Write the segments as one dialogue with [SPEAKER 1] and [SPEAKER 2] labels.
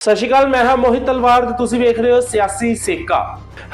[SPEAKER 1] ਸਤਿ ਸ਼੍ਰੀ ਅਕਾਲ, ਮੈਂ ਹਾਂ ਮੋਹਿਤ ਤਲਵਾਰ ਤੇ ਤੁਸੀਂ ਵੇਖ ਰਹੇ ਹੋ ਸਿਆਸੀ ਸੇਕਾ।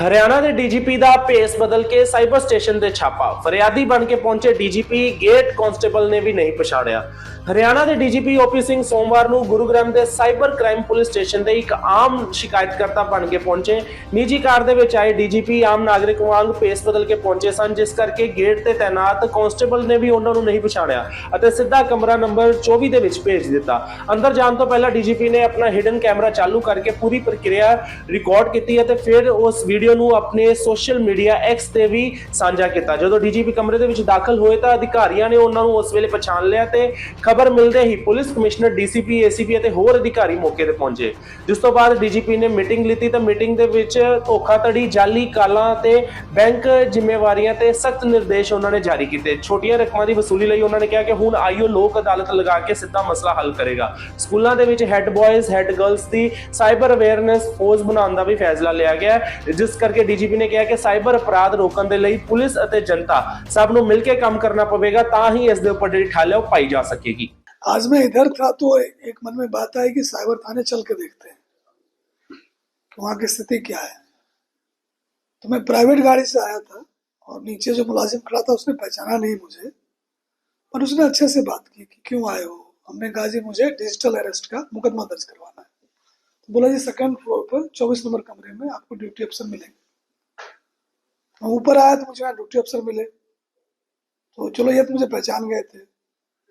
[SPEAKER 1] ਹਰਿਆਣਾ ਦੇ ਡੀਜੀਪੀ ਦਾ ਭੇਸ ਬਦਲ ਕੇ ਸਾਈਬਰ ਸਟੇਸ਼ਨ ਤੇ ਛਾਪਾ। ਫਰਿਆਦੀ ਬਣ ਕੇ ਪਹੁੰਚੇ ਡੀਜੀਪੀ ਗੇਟ ਕਾਂਸਟੇਬਲ ਨੇ ਵੀ ਨਹੀਂ ਪਛਾੜਿਆ। ਹਰਿਆਣਾ ਦੇ ਡੀਜੀਪੀ ਓਪੀ ਸਿੰਘ ਸੋਮਵਾਰ ਨੂੰ ਗੁਰੂਗ੍ਰਾਮ ਦੇ ਸਾਈਬਰ ਕ੍ਰਾਈਮ ਪੁਲਿਸ ਸਟੇਸ਼ਨ ਤੇ ਇੱਕ ਆਮ ਸ਼ਿਕਾਇਤਕਰਤਾ ਬਣ ਕੇ ਪਹੁੰਚੇ। ਨਿੱਜੀ ਕਾਰ ਦੇ ਵਿੱਚ ਆਏ ਡੀਜੀਪੀ ਆਮ ਨਾਗਰਿਕ ਵਾਂਗ ਭੇਸ ਬਦਲ ਕੇ ਪਹੁੰਚੇ ਸਨ, ਜਿਸ ਕਰਕੇ ਗੇਟ ਤੇ ਤਾਇਨਾਤ ਕਾਂਸਟੇਬਲ ਨੇ ਵੀ ਉਹਨਾਂ ਨੂੰ ਨਹੀਂ ਪਛਾਣਿਆ ਅਤੇ ਸਿੱਧਾ ਕਮਰਾ ਨੰਬਰ 24 ਦੇ ਵਿੱਚ ਭੇਜ ਦਿੱਤਾ। ਅੰਦਰ ਜਾਣ ਤੋਂ ਪਹਿਲਾਂ ਡੀਜੀਪੀ ਨੇ ਆਪਣਾ ਹਿਡਨ ਕੈਮਰਾ ਚਾਲੂ ਕਰਕੇ ਪੂਰੀ ਪ੍ਰਕਿਰਿਆ ਰਿਕਾਰਡ ਕੀਤੀ ਅਤੇ ਫਿਰ ਉਸ ਵੀਡੀਓ ਨੂੰ ਆਪਣੇ ਸੋਸ਼ਲ ਮੀਡੀਆ ਐਕਸ ਤੇ ਵੀ ਸਾਂਝਾ ਕੀਤਾ। ਜਦੋਂ ਡੀਜੀਪੀ ਕਮਰੇ ਦੇ ਵਿੱਚ ਦਾਖਲ ਹੋਏ ਤਾਂ ਅਧਿਕਾਰੀਆਂ ਨੇ ਉਹਨਾਂ ਨੂੰ ਉਸ ਵੇਲੇ ਪਛਾਣ ਲਿਆ ਤੇ ਖਬਰ ਮਿਲਦੇ ਹੀ ਪੁਲਿਸ ਕਮਿਸ਼ਨਰ, ਡੀਸੀਪੀ, ਏਸੀਪੀ ਅਤੇ ਹੋਰ ਅਧਿਕਾਰੀ ਮੌਕੇ ਤੇ ਪਹੁੰਚੇ, ਜਿਸ ਤੋਂ ਬਾਅਦ ਡੀਜੀਪੀ ਨੇ ਮੀਟਿੰਗ ਲਿੱਤੀ ਤਾਂ ਮੀਟਿੰਗ ਦੇ ਵਿੱਚ ਧੋਖਾਧੜੀ, ਜਾਲੀ ਕਾਲਾਂ ਤੇ ਬੈਂਕ ਜ਼ਿੰਮੇਵਾਰੀਆਂ ਤੇ ਸਖਤ ਨਿਰਦੇਸ਼ ਉਹਨਾਂ ਨੇ ਜਾਰੀ ਕੀਤੇ। ਛੋਟੀਆਂ ਰਕਮਾਂ ਦੀ ਵਸੂਲੀ ਲਈ ਉਹਨਾਂ ਨੇ ਕਿਹਾ ਕਿ ਹੁਣ ਆਈਓ ਲੋਕ ਅਦਾਲਤ ਲਗਾ ਕੇ ਸਿੱਧਾ ਮਸਲਾ ਹੱਲ ਕਰੇਗਾ। ਸਕੂਲਾਂ ਦੇ ਵਿੱਚ ਹੈੱਡ ਬॉयਜ਼, ਹੈੱਡ ਗਰਲਸ ਦੀ ਸਾਈਬਰ ਅਵੇਅਰਨੈਸ ਫੋਰਸ ਬਣਾਉਣ ਦਾ ਵੀ ਫੈਸਲਾ ਲਿਆ ਗਿਆ, ਜਿਸ ਕਰਕੇ ਡੀਜੀਪੀ ਨੇ ਕਿਹਾ ਕਿ ਸਾਈਬਰ ਅਪਰਾਧ ਰੋਕਣ ਦੇ ਲਈ ਪੁਲਿਸ ਅਤੇ ਜਨਤਾ ਸਭ ਨੂੰ ਮਿਲ ਕੇ ਕੰਮ करना पवेगा, ਤਾਂ ਹੀ ਇਸ ਦੇ ਉੱਪਰ ਜਿਹੜੀ ਠੱਲ ਹੈ ਉਹ ਪਾਈ ਜਾ ਸਕੇਗੀ।
[SPEAKER 2] आज मैं इधर था तो एक मन में बात आई कि साइबर थाने चल के देखते हैं कि वहाँ की स्थिति क्या है। तो मैं प्राइवेट गाड़ी से आया था और नीचे जो मुलाजिम खड़ा था उसने पहचाना नहीं मुझे, पर उसने अच्छे से बात की कि क्यों आए हो। हमने कहा जी मुझे डिजिटल अरेस्ट का मुकदमा दर्ज करवाना है। तो बोला जी सेकंड फ्लोर पर 24 नंबर कमरे में आपको ड्यूटी अफसर मिलेंगे। मैं ऊपर आया तो मुझे यहाँ ड्यूटी अफसर मिले, तो चलो ये तो मुझे पहचान गए थे।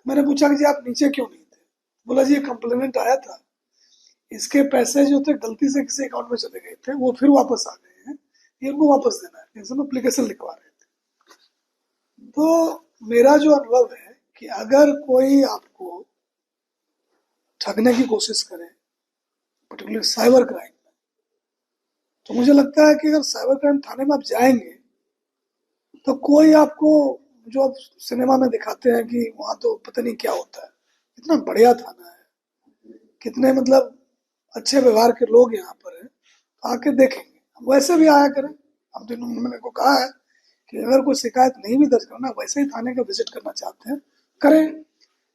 [SPEAKER 2] मैंने पूछा कि जी आप नीचे क्यों नहीं थे। बोला जी ये कंप्लेनेंट आया था, इसके पैसे जो थे गलती से किसी अकाउंट में चले गए थे, वो फिर वापस आ गए हैं, ये उनको वापस देना है, इसमें एप्लीकेशन लिखवा रहे थे। तो मेरा जो अनुभव है कि अगर कोई आपको ठगने की कोशिश करे, पर्टिकुलर साइबर क्राइम में, तो मुझे लगता है कि अगर साइबर क्राइम थाने में आप जाएंगे तो कोई आपको, जो आप सिनेमा में दिखाते हैं कि वहां तो पता नहीं क्या होता है, इतना बढ़िया थाना है, कितने मतलब अच्छे व्यवहार के लोग यहाँ पर हैं, आके देखेंगे। हम वैसे भी आया करें, हम तो मैंने को कहा है कि अगर कोई शिकायत नहीं भी दर्ज करना, वैसे ही थाने का विजिट करना चाहते हैं करें,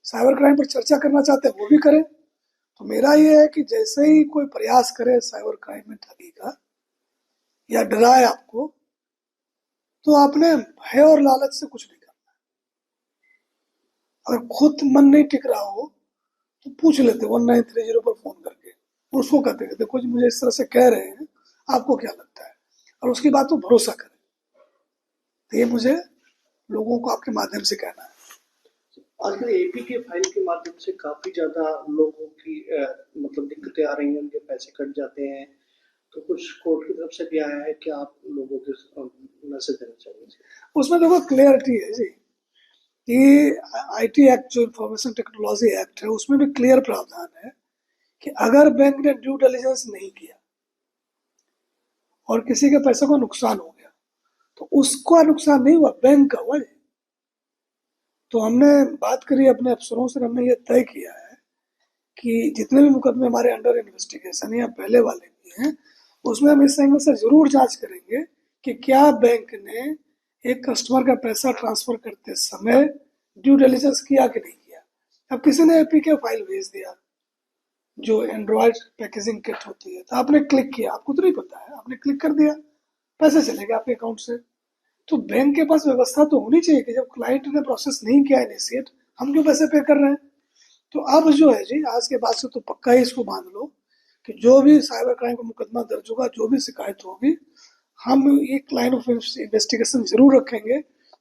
[SPEAKER 2] साइबर क्राइम पर चर्चा करना चाहते हैं वो भी करें। तो मेरा ये है कि जैसे ही कोई प्रयास करे साइबर क्राइम में ठगी का या डराए आपको, तो आपने भय और लालच से कुछ नहीं करना। अगर खुद मन नहीं टिक रहा हो तो पूछ लेते 1930 पर फोन करके, और उसको कहते हैं देखो जी मुझे इस तरह से कह रहे हैं, आपको क्या लगता है, और उसकी बात को भरोसा करें। तो ये मुझे लोगों को आपके माध्यम से कहना है।
[SPEAKER 3] आजकल एपी के फाइल के माध्यम से काफी ज्यादा लोगों की मतलब दिक्कतें आ रही हैं, उनके पैसे कट जाते हैं, तो कुछ कोर्ट की तरफ से भी आया है कि आप लोगों के मैसेज देना चाहिए।
[SPEAKER 2] उसमें देखो क्लियरिटी है जी कि आईटी एक्ट, जो इंफॉर्मेशन टेक्नोलॉजी एक्ट है, उसमें भी क्लियर प्रावधान है कि अगर बैंक ने ड्यू डिलिजेंस नहीं किया और किसी के पैसे को नुकसान हो गया तो उसका नुकसान नहीं हुआ, बैंक का हुआ। तो हमने बात करी अपने अफसरों से, हमने ये तय किया है कि जितने भी मुकदमे हमारे अंडर इन्वेस्टिगेशन या पहले वाले भी हैं, उसमें हम इस एंगल से जरूर जांच करेंगे कि क्या बैंक ने एक कस्टमर का पैसा ट्रांसफर करते समय ड्यू डिलिजेंस किया कि नहीं किया। अब किसी ने एपीके फाइल भेज दिया, जो एंड्रॉयड पैकेजिंग किट होती है, तो आपने क्लिक किया, आपको तो नहीं पता है, आपने क्लिक कर दिया, पैसे चले गए आपके अकाउंट से। तो बैंक के पास व्यवस्था तो होनी चाहिए कि जब क्लाइंट ने प्रोसेस नहीं किया इनिशिएट, हम क्यों पैसे पे कर रहे हैं। तो अब जो है जी आज के बाद से तो पक्का ही इसको बांध लो कि जो भी साइबर क्राइम का मुकदमा दर्ज होगा, जो भी शिकायत होगी, हम एक लाइन ऑफ इन्वेस्टिगेशन जरूर रखेंगे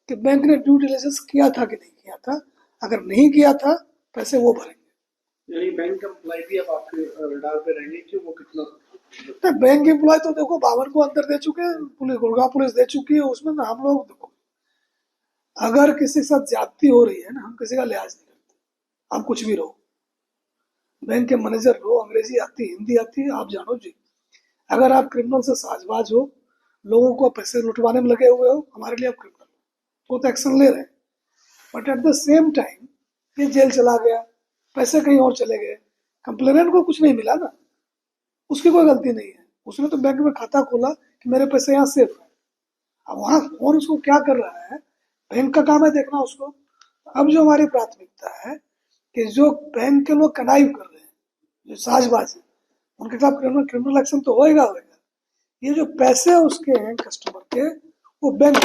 [SPEAKER 2] कि बैंक ने ड्यू डिलिजेंस किया था कि नहीं किया था। अगर नहीं किया था पैसे वो भरेंगे।
[SPEAKER 3] यानी बैंक एम्प्लॉय भी अब आपके रडार पे रहेंगे कि वो कितना।
[SPEAKER 2] तो बैंक एम्प्लॉय तो देखो 52 को अंदर दे चुके हैं, पुलिस, गुड़गांव पुलिस दे चुकी है, उसमें ना हम लोग देखो, अगर किसी के साथ ज्यादती हो रही है ना, हम किसी का लिहाज नहीं करते। आप कुछ भी रहो, बैंक के मैनेजर रहो, अंग्रेजी आती, हिंदी आती है, आप जानो जी, अगर आप क्रिमिनल से साझबाज हो, लोगों को पैसे लुटवाने में लगे हुए हो, हमारे लिए आप क्रिमिनल हो, वो तो एक्शन ले रहे हैं। But at the same time ये जेल चला गया, पैसे कहीं और चले गए, कंप्लेनेंट को कुछ नहीं मिला ना, उसकी कोई गलती नहीं है, उसने तो बैंक में खाता खोला कि मेरे पैसे यहाँ सेफ है। अब वहां कौन उसको क्या कर रहा है, बैंक का काम है देखना उसको। अब जो हमारी प्राथमिकता है कि जो बैंक के लोग कनाइव कर रहे हैं, जो साजबाज है, उनके खिलाफ क्रिमिनल एक्शन तो होएगा होएगा। ये जो पैसे उसके हैं कस्टमर के, वो बैंक